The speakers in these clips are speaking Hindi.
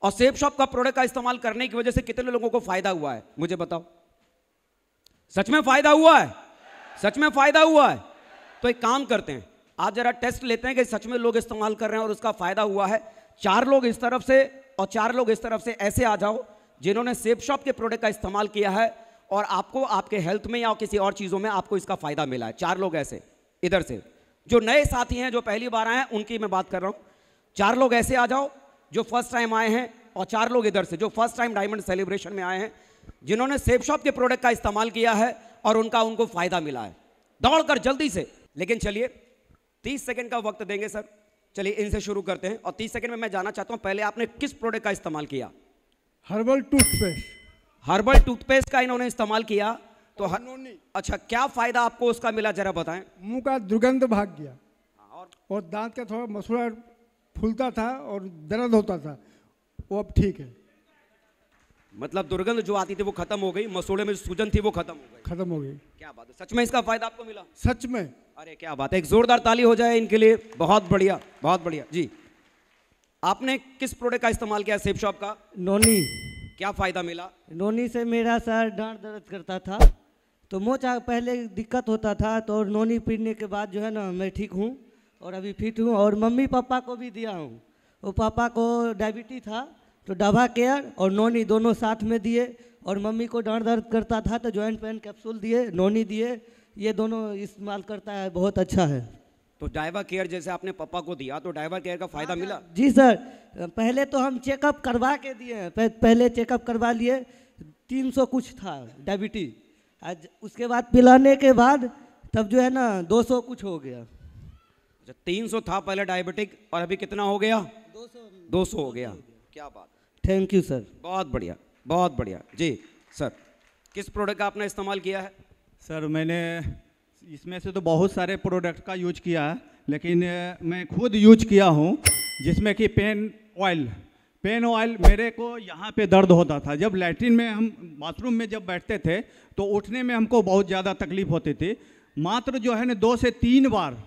और सेफ शॉप का प्रोडक्ट का इस्तेमाल करने की वजह से कितने लोगों को फायदा हुआ है मुझे बताओ। सच में फायदा हुआ है? सच में फायदा हुआ है? तो एक काम करते हैं, आप जरा टेस्ट लेते हैं कि सच में लोग इस्तेमाल कर रहे हैं और उसका फायदा हुआ है। 4 लोग इस तरफ से और 4 लोग इस तरफ से ऐसे आ जाओ जिन्होंने सेफ शॉप के प्रोडक्ट का इस्तेमाल किया है और आपको आपके हेल्थ में या किसी और चीजों में आपको इसका फायदा मिला है। 4 लोग ऐसे इधर से, जो नए साथी हैं जो पहली बार आए हैं उनकी मैं बात कर रहा हूं। 4 लोग ऐसे आ जाओ जो फर्स्ट टाइम आए हैं और 4 लोग इधर से जो फर्स्ट टाइम डायमंड सेलिब्रेशन में आए हैं, जिन्होंने सेफ शॉप के प्रोडक्ट का इस्तेमाल किया है और उनको फायदा मिला है। दौड़कर जल्दी से। लेकिन चलिए 30 सेकंड का वक्त देंगे सर। चलिए इनसे शुरू करते हैं और 30 सेकंड में मैं जानना चाहता हूं पहले आपने किस प्रोडक्ट का इस्तेमाल किया? Herbal toothpaste. हर्बल टूथपेस्ट का इन्होंने इस्तेमाल किया तो अच्छा, क्या फायदा आपको उसका मिला जरा बताएं। मुंह का दुर्गंध भाग गया और दांत का थोड़ा मसूड़ा फूलता था और दर्द होता था, वो अब ठीक है। मतलब दुर्गंध जो आती थी वो खत्म हो गई, मसूड़े में सूजन थी वो खत्म हो गई। क्या बात है, सच में इसका फायदा आपको मिला? सच में। अरे क्या बात है, एक जोरदार ताली हो जाए इनके लिए। बहुत बढ़िया, बहुत बढ़िया जी। आपने किस प्रोडक्ट का इस्तेमाल किया सेफ शॉप का? नोनी। क्या फायदा मिला? नोनी से मेरा सर डांट दर्द करता था तो मोचा पहले दिक्कत होता था, तो नोनी पीने के बाद जो है ना मैं ठीक हूँ और अभी फिट हूँ। और मम्मी पापा को भी दिया हूँ। वो पापा को डायबिटीज था तो डवा केयर और नोनी दोनों साथ में दिए, और मम्मी को डांट दर्द करता था तो जॉइंट पेन कैप्सूल दिए, नोनी दिए। ये दोनों इस्तेमाल करता है, बहुत अच्छा है। तो डायवा केयर जैसे आपने पापा को दिया तो डायवा केयर का फायदा मिला? जी सर, पहले तो हम चेकअप करवा के दिए हैं। पहले चेकअप करवा लिए, 300 कुछ था डायबिटीज। आज उसके बाद पिलाने के बाद तब जो है ना 200 कुछ हो गया। 300 था पहले डायबिटिक और अभी कितना हो गया? 200 हो गया। क्या बात। Thank you sir. बहुत बढ़िया, बहुत बढ़िया जी। सर किस प्रोडक्ट का आपने इस्तेमाल किया है? सर मैंने इसमें से तो बहुत सारे प्रोडक्ट का यूज किया है, लेकिन मैं खुद यूज किया हूँ जिसमें कि पेन ऑयल। मेरे को यहाँ पे दर्द होता था जब लैट्रिन में हम बाथरूम में जब बैठते थे तो उठने में हमको बहुत ज़्यादा तकलीफ होती थी। मात्र जो है ना 2 से 3 बार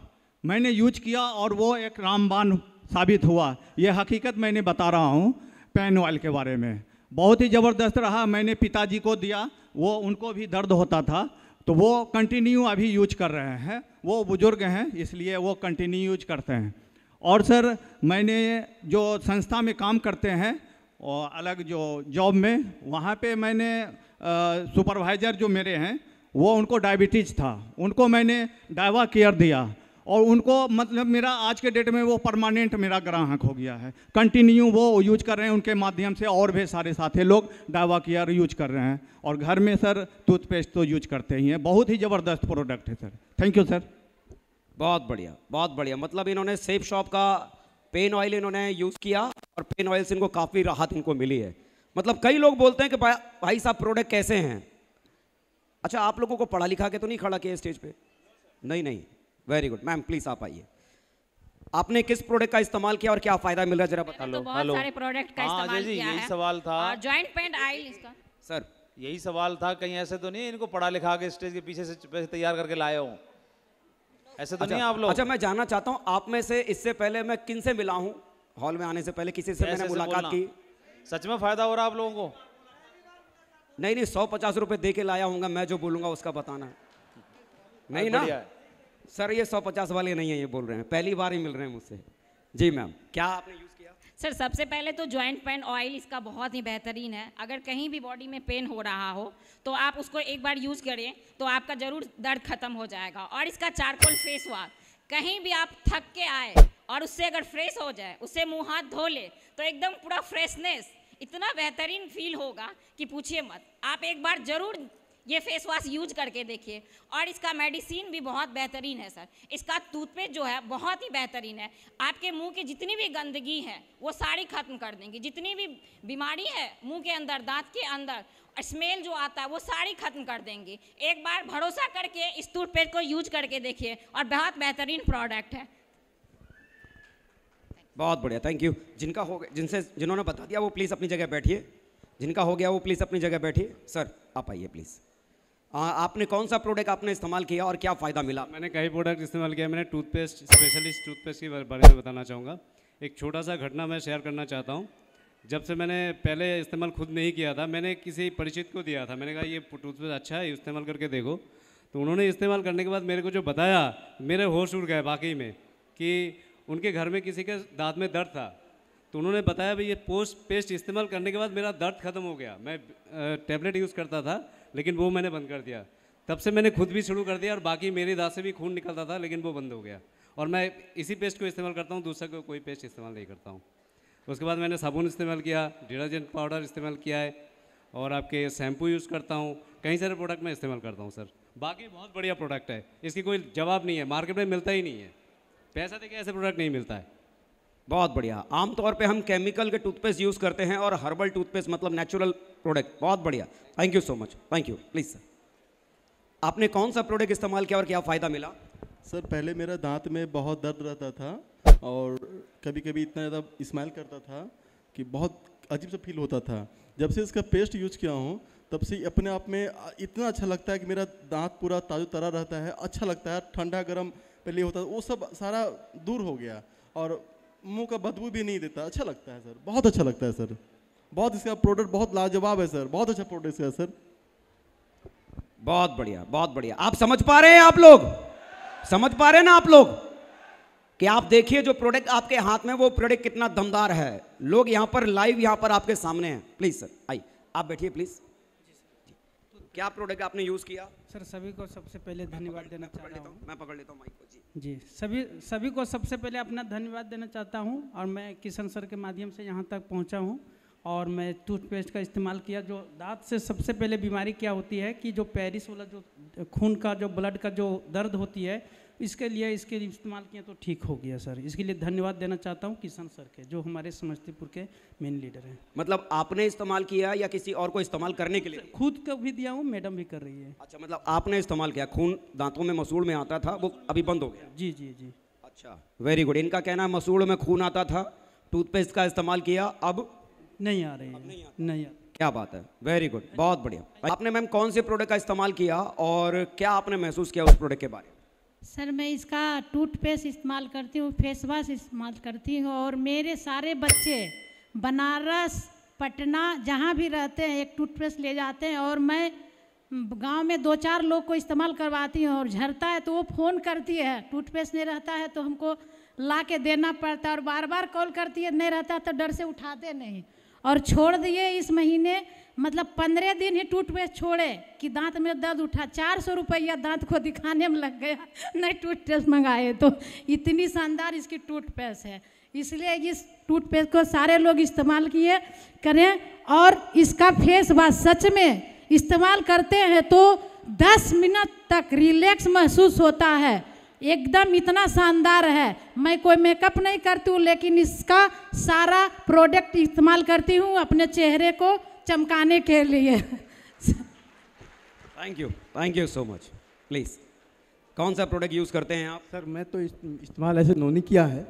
मैंने यूज किया और वो एक रामबाण साबित हुआ। ये हकीकत मैंने बता रहा हूँ पेन ऑयल के बारे में। बहुत ही ज़बरदस्त रहा। मैंने पिताजी को दिया, वो उनको भी दर्द होता था तो वो कंटिन्यू अभी यूज कर रहे हैं। वो बुजुर्ग हैं इसलिए वो कंटिन्यू यूज करते हैं। और सर मैंने जो संस्था में काम करते हैं और अलग जो जॉब में, वहाँ पे मैंने सुपरवाइज़र जो मेरे हैं वो उनको डायबिटीज़ था, उनको मैंने डायवा केयर दिया और उनको मतलब मेरा आज के डेट में वो परमानेंट मेरा ग्राहक हो गया है। कंटिन्यू वो यूज कर रहे हैं, उनके माध्यम से और भी सारे साथी लोग डायवा केयर यूज कर रहे हैं। और घर में सर टूथपेस्ट तो यूज करते ही हैं। बहुत ही ज़बरदस्त प्रोडक्ट है सर। Thank you sir. बहुत बढ़िया, बहुत बढ़िया। मतलब इन्होंने सेफ शॉप का पेन ऑयल इन्होंने यूज़ किया और पेन ऑयल से इनको काफ़ी राहत इनको मिली है। मतलब कई लोग बोलते हैं कि भाई साहब प्रोडक्ट कैसे हैं। अच्छा, आप लोगों को पढ़ा लिखा के तो नहीं खड़ा किया स्टेज पे? नहीं, वेरी गुड। मैम प्लीज आप आइए। आपने किस प्रोडक्ट का इस्तेमाल किया और क्या फायदा मिल रहा है जरा बता लो। तो बहुत सारे प्रोडक्ट का इस्तेमाल किया है। यही सवाल था। जॉइंट पेन ऑयल इसका सर, यही सवाल था। कहीं ऐसे तो नहीं इनको पढ़ा लिखा के स्टेज के पीछे से तैयार करके लाए हो? ऐसे तो नहीं आप लोग? अच्छा, मैं जानना चाहता हूँ आप में से इससे पहले मैं किन से मिला हूँ? हॉल में आने से पहले किसी से मैंने मुलाकात की? सच में फायदा हो रहा है आप लोगों को? नहीं, 150 रुपए दे के लाया हूँ, मैं जो बोलूंगा उसका बताना। नहीं ना सर, ये 150 वाले नहीं है, ये बोल रहे हैं पहली बार ही मिल रहे हैं मुझसे। जी मैम, क्या आपने यूज किया? सर सबसे पहले तो जॉइंट पेन ऑयल इसका बहुत ही बेहतरीन है। अगर कहीं भी बॉडी में पेन हो रहा हो तो आप उसको एक बार यूज करें तो आपका जरूर दर्द खत्म हो जाएगा। और इसका चारकोल फेस वॉश, कहीं भी आप थक के आए और उससे अगर फ्रेश हो जाए, उससे मुंह हाथ धो ले तो एकदम पूरा फ्रेशनेस, इतना बेहतरीन फील होगा कि पूछिए मत। आप एक बार जरूर ये फेस वॉश यूज करके देखिए। और इसका मेडिसिन भी बहुत बेहतरीन है सर। इसका टूथपेस्ट जो है बहुत ही बेहतरीन है। आपके मुंह की जितनी भी गंदगी है वो सारी खत्म कर देंगी। जितनी भी बीमारी है मुंह के अंदर, दांत के अंदर स्मेल जो आता है वो सारी खत्म कर देंगी। एक बार भरोसा करके इस टूथपेस्ट को यूज करके देखिए और बहुत बेहतरीन प्रोडक्ट है। बहुत बढ़िया, थैंक यू। जिनका हो गया, जिन्होंने बता दिया वो प्लीज़ अपनी जगह बैठिए। जिनका हो गया वो प्लीज़ अपनी जगह बैठिए। सर आप आइए प्लीज़। आपने कौन सा प्रोडक्ट आपने इस्तेमाल किया और क्या फ़ायदा मिला? मैंने कई प्रोडक्ट इस्तेमाल किया। मैंने टूथपेस्ट, स्पेशलिस्ट टूथपेस्ट के बारे में बताना चाहूँगा। एक छोटा सा घटना मैं शेयर करना चाहता हूँ। जब से मैंने पहले इस्तेमाल खुद नहीं किया था, मैंने किसी परिचित को दिया था। मैंने कहा ये टूथपेस्ट अच्छा है, इस्तेमाल करके देखो। तो उन्होंने इस्तेमाल करने के बाद मेरे को जो बताया, मेरे होश उड़ गए वाकई में, कि उनके घर में किसी के दांत में दर्द था। तो उन्होंने बताया भाई ये पेस्ट इस्तेमाल करने के बाद मेरा दर्द ख़त्म हो गया। मैं टैबलेट यूज़ करता था, लेकिन वो मैंने बंद कर दिया। तब से मैंने खुद भी शुरू कर दिया, और बाकी मेरे दांत से भी खून निकलता था, लेकिन वो बंद हो गया। और मैं इसी पेस्ट को इस्तेमाल करता हूँ, दूसरा कोई पेस्ट इस्तेमाल नहीं करता हूँ। उसके बाद मैंने साबुन इस्तेमाल किया, डिटर्जेंट पाउडर इस्तेमाल किया है, और आपके शैम्पू यूज़ करता हूँ। कई सारे प्रोडक्ट मैं इस्तेमाल करता हूँ सर। बाकी बहुत बढ़िया प्रोडक्ट है, इसकी कोई जवाब नहीं है, मार्केट में मिलता ही नहीं है। पैसा देके ऐसे प्रोडक्ट नहीं मिलता है। बहुत बढ़िया। आमतौर पे हम केमिकल के टूथपेस्ट यूज़ करते हैं और हर्बल टूथपेस्ट मतलब नेचुरल प्रोडक्ट। बहुत बढ़िया, thank you so much, thank you. Please sir, आपने कौन सा प्रोडक्ट इस्तेमाल किया और क्या फ़ायदा मिला? सर पहले मेरा दांत में बहुत दर्द रहता था, और कभी कभी इतना ज़्यादा स्माइल करता था कि बहुत अजीब सा फील होता था। जब से इसका पेस्ट यूज किया हूँ, तब से अपने आप में इतना अच्छा लगता है कि मेरा दांत पूरा ताज़ा तरा रहता है, अच्छा लगता है। ठंडा गर्म पहले होता था, वो सब सारा दूर हो गया, और मुंह का बदबू भी नहीं देता। अच्छा लगता है सर, बहुत अच्छा लगता है सर। बहुत इसका प्रोडक्ट बहुत लाजवाब है सर, बहुत अच्छा प्रोडक्ट है सर। बहुत बढ़िया, बहुत बढ़िया। आप समझ पा रहे हैं? आप लोग समझ पा रहे हैं ना आप लोग, कि आप देखिए जो प्रोडक्ट आपके हाथ में, वो प्रोडक्ट कितना दमदार है। लोग यहाँ पर लाइव यहाँ पर आपके सामने हैं। प्लीज सर आइए, आप बैठिए प्लीज। क्या प्रोडक्ट आपने यूज किया? सर सभी को सबसे पहले धन्यवाद देना चाहता हूँ। मैं पकड़ लेता हूँ माइक को। जी सभी को सबसे पहले अपना धन्यवाद देना चाहता हूँ। और मैं किशन सर के माध्यम से यहाँ तक पहुँचा हूँ, और मैं टूथपेस्ट का इस्तेमाल किया। जो दांत से सबसे पहले बीमारी क्या होती है कि जो पेरिस वाला जो खून का जो ब्लड का जो दर्द होती है, इसके लिए इसके इस्तेमाल किया तो ठीक हो गया सर। इसके लिए धन्यवाद देना चाहता हूँ किशन सर के, जो हमारे समस्तीपुर के मेन लीडर हैं। मतलब आपने इस्तेमाल किया या किसी और को इस्तेमाल करने के लिए? खुद को भी दिया हूँ, मैडम भी कर रही है। अच्छा, मतलब आपने इस्तेमाल किया। खून दांतों में मसूड़ में आता था, वो अभी बंद हो गया? जी जी जी। अच्छा, वेरी गुड। इनका कहना है मसूड़ में खून आता था, टूथपेस्ट का इस्तेमाल किया, अब नहीं आ रही है, नहीं आ। क्या बात है, वेरी गुड, बहुत बढ़िया। आपने मैम कौन से प्रोडक्ट का इस्तेमाल किया और क्या आपने महसूस किया उस प्रोडक्ट के बारे में? सर मैं इसका टूथपेस्ट इस्तेमाल करती हूँ, फेस वॉश इस्तेमाल करती हूँ, और मेरे सारे बच्चे बनारस पटना जहाँ भी रहते हैं एक टूथपेस्ट ले जाते हैं, और मैं गांव में 2-4 लोग को इस्तेमाल करवाती हूँ। और झड़ता है तो वो फ़ोन करती है, टूथपेस्ट नहीं रहता है तो हमको ला के देना पड़ता है, और बार बार कॉल करती है, नहीं रहता तो डर से उठाते नहीं। और छोड़ दिए इस महीने, मतलब 15 दिन ही टूथपेस्ट छोड़े कि दांत में दर्द उठा। 400 रुपया दांत को दिखाने में लग गया, नहीं टूथपेस्ट मंगाए तो। इतनी शानदार इसकी टूथपेस्ट है, इसलिए इस टूथपेस्ट को सारे लोग इस्तेमाल किए करें। और इसका फेस वॉश सच में इस्तेमाल करते हैं तो 10 मिनट तक रिलैक्स महसूस होता है, एकदम इतना शानदार है। मैं कोई मेकअप नहीं करती हूँ, लेकिन इसका सारा प्रोडक्ट इस्तेमाल करती हूँ अपने चेहरे को चमकाने के लिए। Thank you so much. Please, कौन सा प्रोडक्ट यूज़ करते हैं आप? सर मैं तो इस्तेमाल ऐसे नोनी किया है।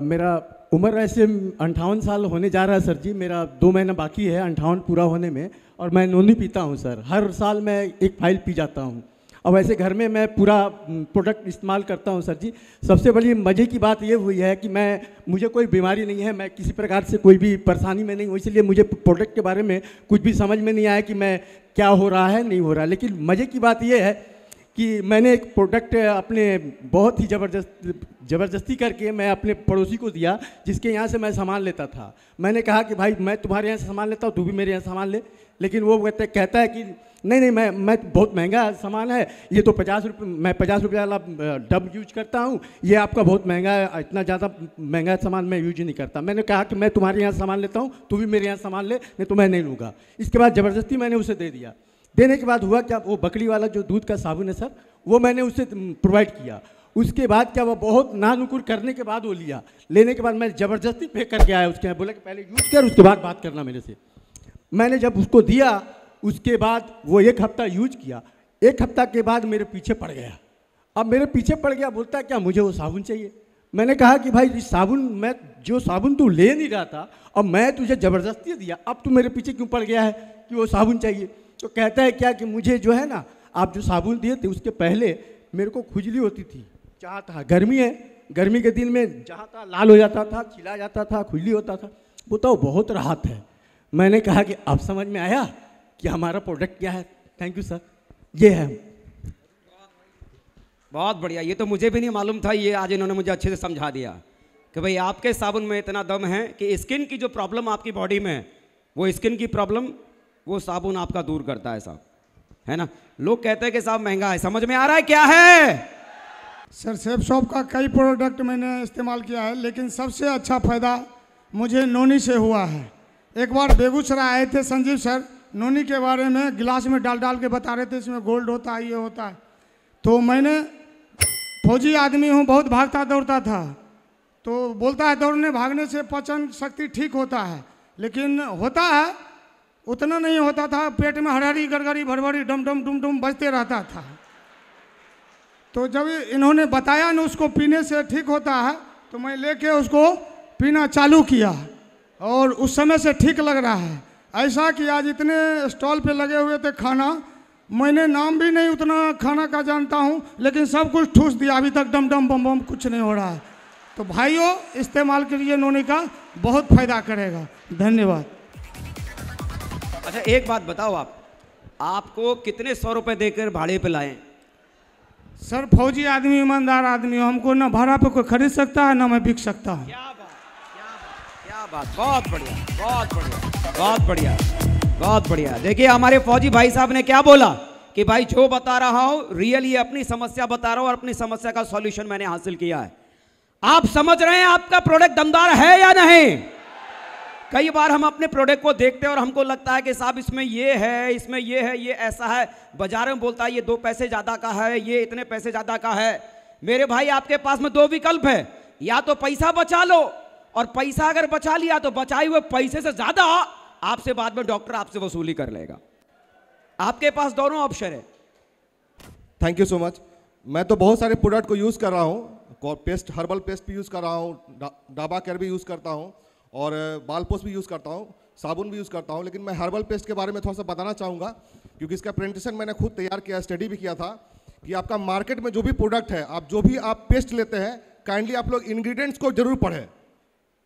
मेरा उम्र ऐसे 58 साल होने जा रहा है सर जी, मेरा 2 महीना बाकी है 58 पूरा होने में, और मैं नोनी पीता हूँ सर। हर साल मैं एक फाइल पी जाता हूँ, और वैसे घर में मैं पूरा प्रोडक्ट इस्तेमाल करता हूँ सर जी। सबसे बड़ी मज़े की बात ये हुई है कि मुझे कोई बीमारी नहीं है, मैं किसी प्रकार से कोई भी परेशानी में नहीं हूँ, इसलिए मुझे प्रोडक्ट के बारे में कुछ भी समझ में नहीं आया कि मैं क्या हो रहा है नहीं हो रहा। लेकिन मज़े की बात ये है कि मैंने एक प्रोडक्ट अपने बहुत ही ज़बरदस्ती करके मैं अपने पड़ोसी को दिया, जिसके यहाँ से मैं सामान लेता था। मैंने कहा कि भाई मैं तुम्हारे यहाँ से सामान लेता हूँ, तू भी मेरे यहाँ सामान ले। लेकिन वो कहता है कि नहीं मैं बहुत महंगा सामान है, ये तो 50 रुपये, मैं 50 रुपये वाला डब यूज करता हूँ, ये आपका बहुत महंगा है, इतना ज़्यादा महंगा सामान मैं यूज नहीं करता। मैंने कहा कि मैं तुम्हारे यहाँ सामान लेता हूँ, तू भी मेरे यहाँ सामान ले, नहीं तो मैं नहीं लूँगा। इसके बाद ज़बरदस्ती मैंने उसे दे दिया। देने के बाद हुआ क्या, वो बकरी वाला जो दूध का साबुन है सर, वो मैंने उसे प्रोवाइड किया। उसके बाद क्या, वो बहुत नानुकुर करने के बाद वो लिया। लेने के बाद मैं ज़बरदस्ती फेंक करके आया उसके यहाँ, बोला कि पहले यूज कर, उसके बाद बात करना मेरे से। मैंने जब उसको दिया, उसके बाद वो 1 हफ्ता यूज किया। 1 हफ्ता के बाद मेरे पीछे पड़ गया। अब मेरे पीछे पड़ गया, बोलता है क्या मुझे वो साबुन चाहिए। मैंने कहा कि भाई इस साबुन, मैं जो साबुन तू ले नहीं रहा था और मैं तुझे ज़बरदस्ती दिया, अब तू मेरे पीछे क्यों पड़ गया है कि वो साबुन चाहिए। तो कहता है क्या कि मुझे जो है ना, आप जो साबुन दिए थे उसके पहले मेरे को खुजली होती थी, चाहता, गर्मी है, गर्मी के दिन में जहाँ था लाल हो जाता था, छिला जाता था, खुजली होता था। वो तो बहुत राहत है। मैंने कहा कि अब समझ में आया कि हमारा प्रोडक्ट क्या है। थैंक यू सर, ये है। बहुत बढ़िया, ये तो मुझे भी नहीं मालूम था, ये आज इन्होंने मुझे अच्छे से समझा दिया कि भाई आपके साबुन में इतना दम है कि स्किन की जो प्रॉब्लम आपकी बॉडी में है, वो स्किन की प्रॉब्लम वो साबुन आपका दूर करता है साहब, है ना। लोग कहते हैं कि साहब महंगा है, समझ में आ रहा है क्या है? सर सेफ शॉप का कई प्रोडक्ट मैंने इस्तेमाल किया है, लेकिन सबसे अच्छा फ़ायदा मुझे नोनी से हुआ है। एक बार बेगूसराय आए थे संजीव सर, नोनी के बारे में गिलास में डाल डाल के बता रहे थे इसमें गोल्ड होता है, ये होता है। तो मैंने, फौजी आदमी हूँ, बहुत भागता दौड़ता था, तो बोलता है दौड़ने भागने से पाचन शक्ति ठीक होता है, लेकिन होता है उतना नहीं होता था, पेट में हरारी गड़गड़ी भड़बड़ी डम डम डुम डुम बजते रहता था। तो जब इन्होंने बताया ना उसको पीने से ठीक होता है, तो मैं लेके उसको पीना चालू किया और उस समय से ठीक लग रहा है। ऐसा कि आज इतने स्टॉल पे लगे हुए थे खाना, मैंने नाम भी नहीं उतना खाना का जानता हूँ, लेकिन सब कुछ ठूस दिया, अभी तक डम डम बम बम कुछ नहीं हो रहा है। तो भाइयों इस्तेमाल करिए, नोनी का बहुत फायदा करेगा। धन्यवाद। अच्छा एक बात बताओ, आपको कितने 100 रुपए देकर भाड़े पे लाए? सर फौजी आदमी, ईमानदार आदमी, हमको ना भाड़ा पे कोई खरीद सकता है ना मैं बिक सकता हूँ। क्या बात, बहुत बढ़िया, बहुत बढ़िया, बहुत बढ़िया, बहुत बढ़िया। देखिए हमारे फौजी भाई साहब ने क्या बोला कि भाई जो बता रहा हूँ रियल, ये अपनी समस्या बता रहा हूँ और अपनी समस्या का सॉल्यूशन मैंने हासिल किया है। आप समझ रहे हैं आपका प्रोडक्ट दमदार है या नहीं? कई बार हम अपने प्रोडक्ट को देखते हैं और हमको लगता है कि साहब इसमें ये है, इसमें ये है, ये ऐसा है, बाजार में बोलता है ये 2 पैसे ज़्यादा का है, ये इतने पैसे ज़्यादा का है। मेरे भाई आपके पास में 2 विकल्प है, या तो पैसा बचा लो, और पैसा अगर बचा लिया तो बचाए हुए पैसे से ज़्यादा आपसे बाद में डॉक्टर आपसे वसूली कर लेगा। आपके पास दोनों ऑप्शन है। Thank you so much. मैं तो बहुत सारे प्रोडक्ट को यूज़ कर रहा हूँ, पेस्ट, हर्बल पेस्ट भी यूज़ कर रहा हूँ, डाबा केयर भी यूज़ करता हूँ, और बालपोस्ट भी यूज़ करता हूँ, साबुन भी यूज़ करता हूँ। लेकिन मैं हर्बल पेस्ट के बारे में थोड़ा सा बताना चाहूँगा, क्योंकि इसका प्रेजेंटेशन मैंने खुद तैयार किया, स्टडी भी किया था कि आपका मार्केट में जो भी प्रोडक्ट है, आप जो भी आप पेस्ट लेते हैं, काइंडली आप लोग इंग्रेडिएंट्स को जरूर पढ़ें।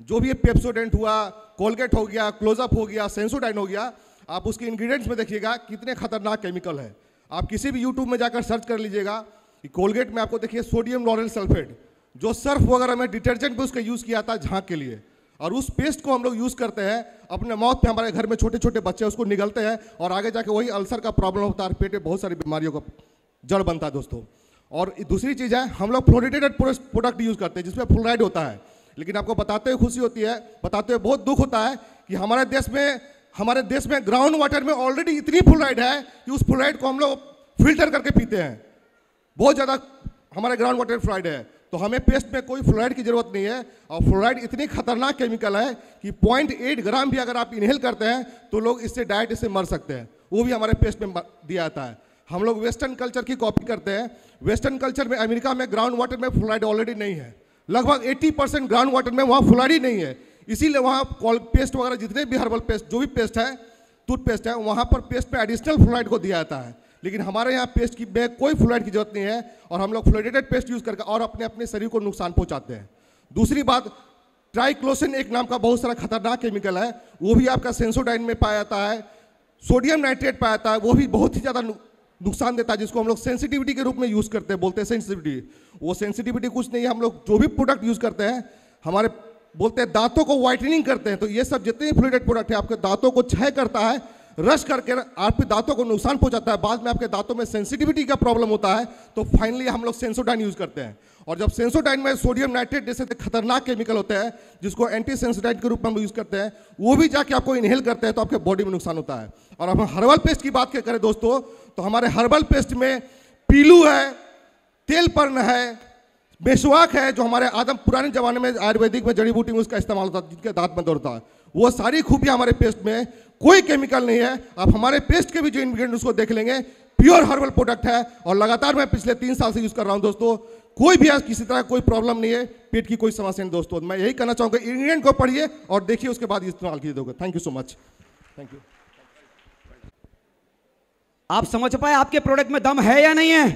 जो भी पेप्सोडेंट हुआ, कोलगेट हो गया, क्लोजअप हो गया, सेंसोडाइन हो गया, आप उसके इंग्रेडिएंट्स में देखिएगा कितने खतरनाक केमिकल है। आप किसी भी यूट्यूब में जाकर सर्च कर लीजिएगा कि कोलगेट में आपको देखिए सोडियम लॉरेल सल्फेट, जो सर्फ वगैरह में डिटर्जेंट में उसका यूज़ किया था झाग के लिए, और उस पेस्ट को हम लोग यूज़ करते हैं अपने माउथ पे। हमारे घर में छोटे छोटे बच्चे उसको निगलते हैं और आगे जाके वही अल्सर का प्रॉब्लम होता है, पेट में बहुत सारी बीमारियों का जड़ बनता है दोस्तों। और दूसरी चीज़ है, हम लोग फ्लोरिडेटेड प्रोडक्ट यूज़ करते हैं जिसमें फ्लोराइड होता है। लेकिन आपको बताते हुए खुशी होती है, बताते हुए बहुत दुख होता है कि हमारे देश में ग्राउंड वाटर में ऑलरेडी इतनी फ्लोराइड है कि उस फ्लोराइड को हम लोग फिल्टर करके पीते हैं। बहुत ज़्यादा हमारे ग्राउंड वाटर फ्लोराइड है, तो हमें पेस्ट में कोई फ्लोराइड की जरूरत नहीं है। और फ्लोराइड इतनी खतरनाक केमिकल है कि 0.8 ग्राम भी अगर आप इनहेल करते हैं तो लोग इससे डायरेक्ट इससे मर सकते हैं। वो भी हमारे पेस्ट में दिया जाता है। हम लोग वेस्टर्न कल्चर की कॉपी करते हैं। वेस्टर्न कल्चर में, अमेरिका में ग्राउंड वाटर में फ्लोराइड ऑलरेडी नहीं है, लगभग 80% ग्राउंड वाटर में वहाँ फ्लोराइड ही नहीं है। इसीलिए वहाँ पेस्ट वगैरह जितने भी हर्बल पेस्ट, जो भी पेस्ट है, टूथपेस्ट है, वहाँ पर पेस्ट में एडिशनल फ्लोराइड को दिया जाता है। लेकिन हमारे यहाँ पेस्ट की में कोई फ्लोराइड की जरूरत नहीं है, और हम लोग फ्लोराइडेड पेस्ट यूज़ करके और अपने शरीर को नुकसान पहुँचाते हैं। दूसरी बात, ट्राइक्लोसिन एक नाम का बहुत सारा खतरनाक केमिकल है, वो भी आपका सेंसोडाइन में पाया जाता है। सोडियम नाइट्रेट पाया जाता है, वो भी बहुत ही ज़्यादा नुकसान देता है, जिसको हम लोग सेंसिटिविटी के रूप में यूज़ करते हैं, बोलते हैं सेंसिटिविटी। वो सेंसिटिविटी कुछ नहीं है, हम लोग जो भी प्रोडक्ट यूज़ करते हैं, हमारे बोलते हैं दांतों को व्हाइटनिंग करते हैं, तो ये सब जितने भी फ्लोराइडेड प्रोडक्ट है आपके दांतों को क्षय करता है, रश करके आपके दांतों को नुकसान पहुंचाता है। बाद में आपके दांतों में सेंसिटिविटी का प्रॉब्लम होता है, तो फाइनली हम लोग सेंसोडाइन यूज़ करते हैं। और जब सेंसोडाइन में सोडियम नाइट्रेट जैसे खतरनाक केमिकल होते हैं, जिसको एंटी सेंसोडाइन के रूप में हम यूज़ करते हैं, वो भी जाके आपको इनहेल करते हैं तो आपके बॉडी में नुकसान होता है। और अब हम हर्बल पेस्ट की बात करें दोस्तों, तो हमारे हर्बल पेस्ट में पीलू है, तेलपर्ण है, बेशवाक है, जो हमारे आदम पुराने जमाने में आयुर्वेदिक में जड़ी बूटी में उसका इस्तेमाल होता है, जिनके दांत में दौड़ता है, वो सारी खूबियाँ हमारे पेस्ट में, कोई केमिकल नहीं है। आप हमारे पेस्ट के भी जो इंग्रेडिएंट उसको देख लेंगे, प्योर हर्बल प्रोडक्ट है। और लगातार मैं पिछले 3 साल से यूज़ कर रहा हूँ दोस्तों, कोई भी आज किसी तरह कोई प्रॉब्लम नहीं है, पेट की कोई समस्या नहीं दोस्तों। मैं यही कहना चाहूँगा, इंग्रेडिएंट को पढ़िए और देखिए, उसके बाद इस्तेमाल कीजिए। Thank you so much. Thank you. आप समझ पाए आपके प्रोडक्ट में दम है या नहीं है?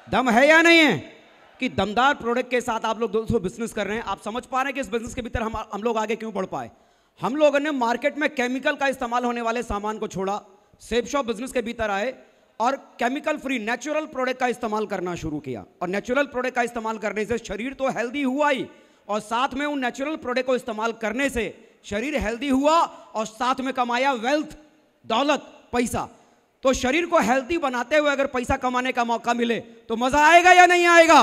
दम है या नहीं है? कि दमदार प्रोडक्ट के साथ आप लोग दोस्तों बिजनेस कर रहे हैं। आप समझ पा रहे हैं कि इस बिजनेस के भीतर हम लोग आगे क्यों बढ़ पाए? हम लोगों ने मार्केट में केमिकल का इस्तेमाल होने वाले सामान को छोड़ा, सेफ शॉप बिजनेस के भीतर आए और केमिकल फ्री नेचुरल प्रोडक्ट का इस्तेमाल करना शुरू किया। और नेचुरल प्रोडक्ट का इस्तेमाल करने से शरीर तो हेल्दी हुआ ही, और साथ में उन नेचुरल प्रोडक्ट को इस्तेमाल करने से शरीर हेल्दी हुआ और साथ में कमाया वेल्थ, दौलत, पैसा। तो शरीर को हेल्दी बनाते हुए अगर पैसा कमाने का मौका मिले तो मजा आएगा या नहीं आएगा?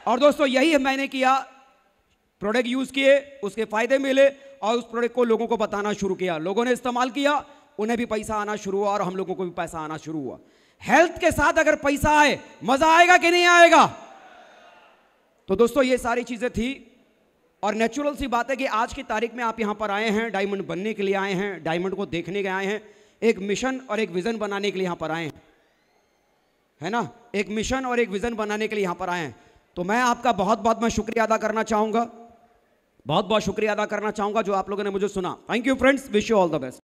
और दोस्तों यही मैंने किया, प्रोडक्ट यूज किए, उसके फायदे मिले और उस प्रोडक्ट को लोगों को बताना शुरू किया। लोगों ने इस्तेमाल किया, उन्हें भी पैसा आना शुरू हुआ और हम लोगों को भी पैसा आना शुरू हुआ। हेल्थ के साथ अगर पैसा आए, मजा आएगा कि नहीं आएगा? तो दोस्तों ये सारी चीजें थी और नेचुरल सी बात है कि आज की तारीख में आप यहां पर आए हैं, डायमंड बनने के लिए आए हैं, डायमंड को देखने के आए हैं, एक मिशन और एक विजन बनाने के लिए यहां पर आए हैं, है ना? एक मिशन और एक विजन बनाने के लिए यहां पर आए हैं। तो मैं आपका बहुत बहुत मैं शुक्रिया अदा करना चाहूंगा, बहुत बहुत शुक्रिया अदा करना चाहूंगा जो आप लोगों ने मुझे सुना। Thank you friends, wish you all the best.